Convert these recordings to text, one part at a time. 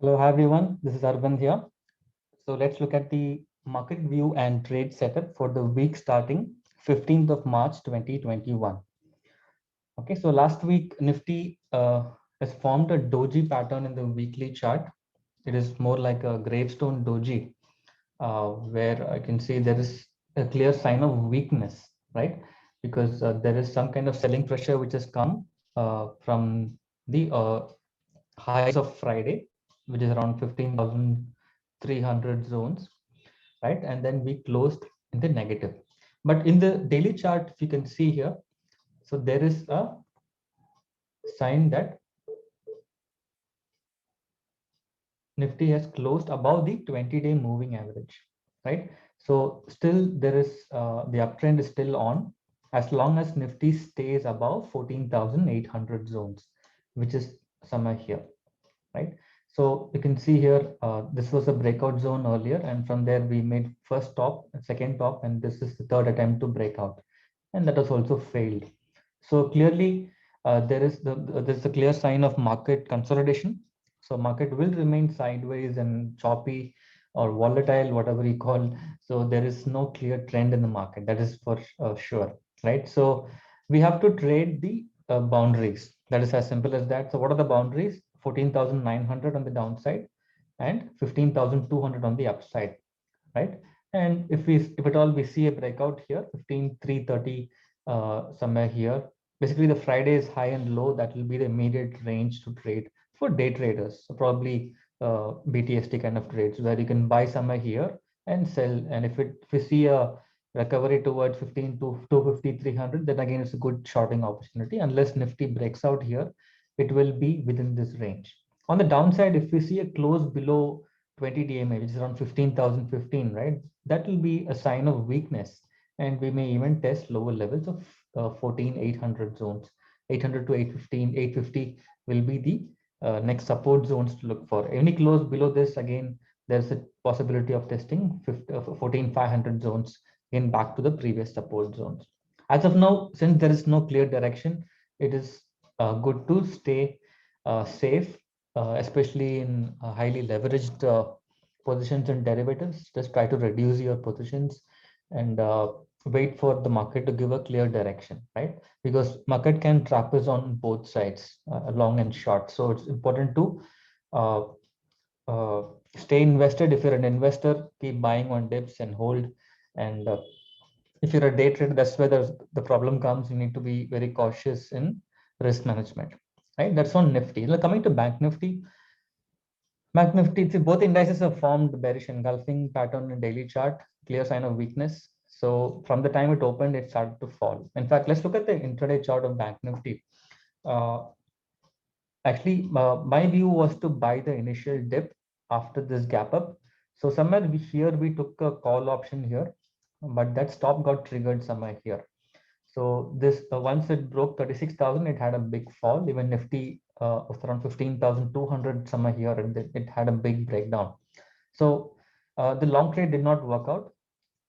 Hello, hi everyone. This is Arvind here. So let's look at the market view and trade setup for the week starting 15th of March 2021. Okay, so last week Nifty has formed a doji pattern in the weekly chart. It is more like a gravestone doji, where I can see there is a clear sign of weakness, right? Because there is some kind of selling pressure which has come from the highs of Friday, which is around 15,300 zones, right? And then we closed in the negative. But in the daily chart, if you can see here, so there is a sign that Nifty has closed above the 20-day moving average, right? So still there is the uptrend is still on as long as Nifty stays above 14,800 zones, which is somewhere here, right? So you can see here, this was a breakout zone earlier, and from there we made first top, second top, and this is the third attempt to break out, and that has also failed. So clearly, there's a clear sign of market consolidation. So market will remain sideways and choppy or volatile, whatever you call. So there is no clear trend in the market. That is for sure, right? So we have to trade the boundaries. That is as simple as that. So what are the boundaries? 14,900 on the downside and 15,200 on the upside, right? And if at all we see a breakout here, 15,330 somewhere here, basically the Friday's high and low, that will be the immediate range to trade for day traders. So probably BTST kind of trades where you can buy somewhere here and sell. And if we see a recovery towards 15 to 250, 300, then again it's a good shorting opportunity. Unless Nifty breaks out here, it will be within this range. On the downside, if we see a close below 20 DMA, which is around 15,015, right? That will be a sign of weakness. And we may even test lower levels of 14,800 zones. 800 to 815, 850 will be the next support zones to look for. Any close below this, again, there's a possibility of testing 14,500 zones in back to the previous support zones. As of now, since there is no clear direction, it is good to stay safe, especially in highly leveraged positions and derivatives. Just try to reduce your positions and wait for the market to give a clear direction, right? Because market can trap us on both sides, long and short. So it's important to uh, uh, stay invested. If you're an investor, keep buying on dips and hold. And if you're a day trader, that's where the problem comes. You need to be very cautious in risk management, right? That's on Nifty. Now, coming to Bank Nifty, both indices have formed bearish engulfing pattern in daily chart, clear sign of weakness. So from the time it opened, it started to fall. In fact, let's look at the intraday chart of Bank Nifty. Uh, my view was to buy the initial dip after this gap up. So somewhere here we took a call option here, but that stop got triggered somewhere here. So this once it broke 36,000, it had a big fall. Even Nifty was around 15,200 somewhere here, and it had a big breakdown. So the long trade did not work out.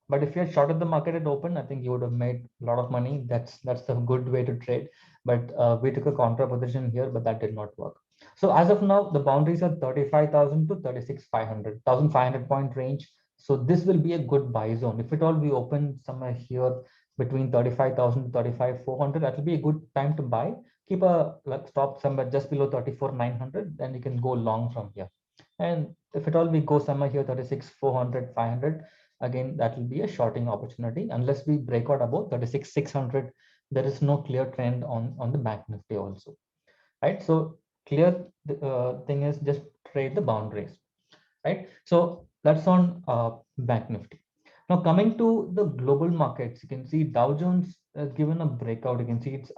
But if you had shorted the market at open, I think you would have made a lot of money. That's a good way to trade. But we took a contra position here, but that did not work. So as of now, the boundaries are 35,000 to 36,500, 1,500 point range. So this will be a good buy zone. If at all we open somewhere here between 35,000 to 35,400, that will be a good time to buy. Keep a stop somewhere just below 34,900, then you can go long from here. And if at all we go somewhere here 36,400, 500, again that will be a shorting opportunity. Unless we break out above 36,600, there is no clear trend on the Bank Nifty also, right? So clear thing is just trade the boundaries, right? So that's on Bank Nifty. Now coming to the global markets, you can see Dow Jones has given a breakout. You can see it's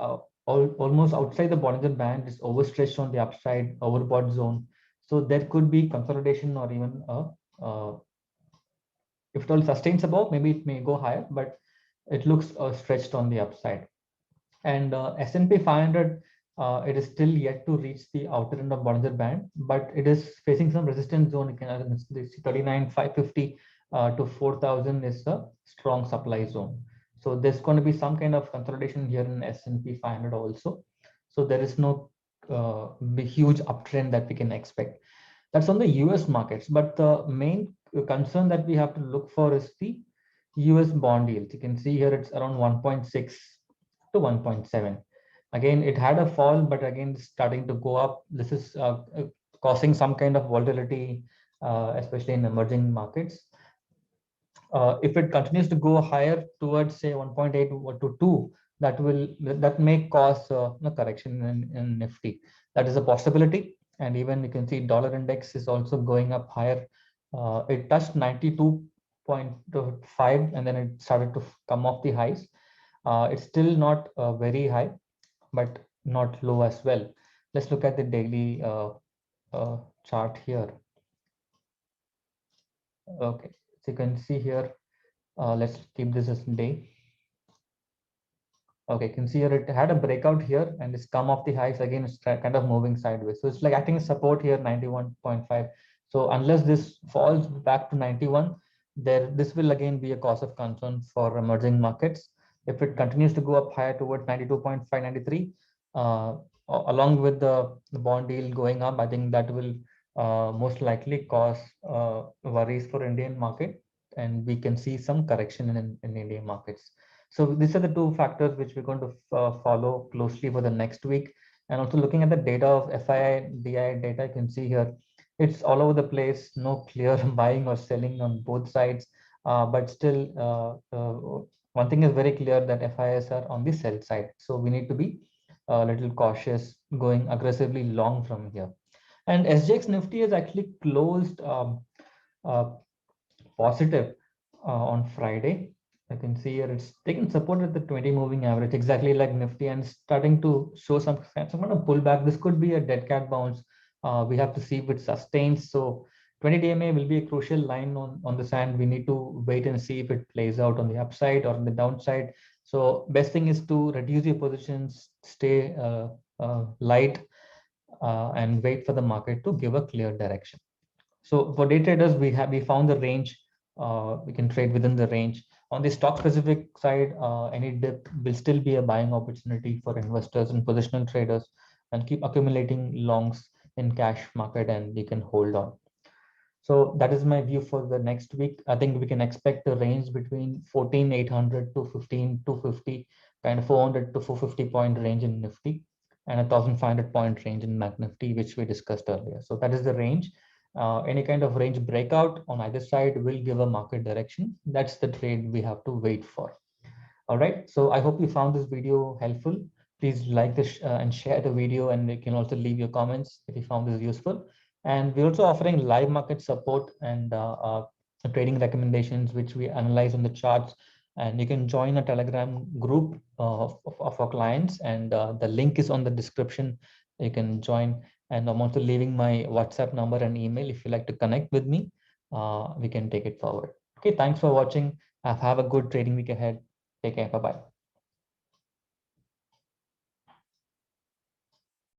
almost outside the Bollinger Band. It's overstretched on the upside, overbought zone. So there could be consolidation or even if it all sustains above, maybe it may go higher, but it looks stretched on the upside. And S&P 500, it is still yet to reach the outer end of Bollinger Band, but it is facing some resistance zone. You can 39,550 to 4,000 is a strong supply zone. So there's going to be some kind of consolidation here in S&P 500 also. So there is no huge uptrend that we can expect. That's on the US markets, but the main concern that we have to look for is the US bond yields. You can see here it's around 1.6 to 1.7. Again, it had a fall, but again, it's starting to go up. This is causing some kind of volatility, especially in emerging markets. If it continues to go higher towards say 1.8 to 2, that may cause a correction in Nifty. That is a possibility. And even you can see dollar index is also going up higher. It touched 92.5 and then it started to come off the highs. It's still not very high, but not low as well. Let's look at the daily chart here. Okay, so you can see here, let's keep this as day. Okay, you can see here it had a breakout here and it's come off the highs again. It's kind of moving sideways. So it's like acting as support here, 91.5. So unless this falls back to 91, this will again be a cause of concern for emerging markets. If it continues to go up higher towards 92.5, 93, along with the bond yield going up, I think that will most likely cause worries for Indian market, and we can see some correction in Indian markets. So these are the two factors which we're going to follow closely for the next week. And also looking at the data of FII, DI data, you can see here, it's all over the place, no clear buying or selling on both sides. But still, one thing is very clear that FIIs are on the sell side. So we need to be a little cautious going aggressively long from here. And SGX Nifty has actually closed uh, positive on Friday. I can see here it's taking support at the 20 moving average, exactly like Nifty, and starting to show some kind of pullback. This could be a dead cat bounce. We have to see if it sustains. So 20 DMA will be a crucial line on the sand. We need to wait and see if it plays out on the upside or on the downside. So best thing is to reduce your positions, stay light, and wait for the market to give a clear direction. So for day traders, we found the range. We can trade within the range. On the stock specific side, any dip will still be a buying opportunity for investors and positional traders, and keep accumulating longs in cash market, and you can hold on. So that is my view for the next week. I think we can expect a range between 14,800 to 15,250, kind of 400 to 450 point range in Nifty, and 1,500 point range in Bank Nifty, which we discussed earlier. So that is the range. Any kind of range breakout on either side will give a market direction. That's the trade we have to wait for. All right. So I hope you found this video helpful. Please like this and share the video, and you can also leave your comments if you found this useful. And we're also offering live market support and trading recommendations, which we analyze on the charts. And you can join a Telegram group of our clients, and the link is on the description. You can join. And I'm also leaving my WhatsApp number and email. If you like to connect with me, we can take it forward. Okay, thanks for watching. Have a good trading week ahead. Take care. Bye-bye.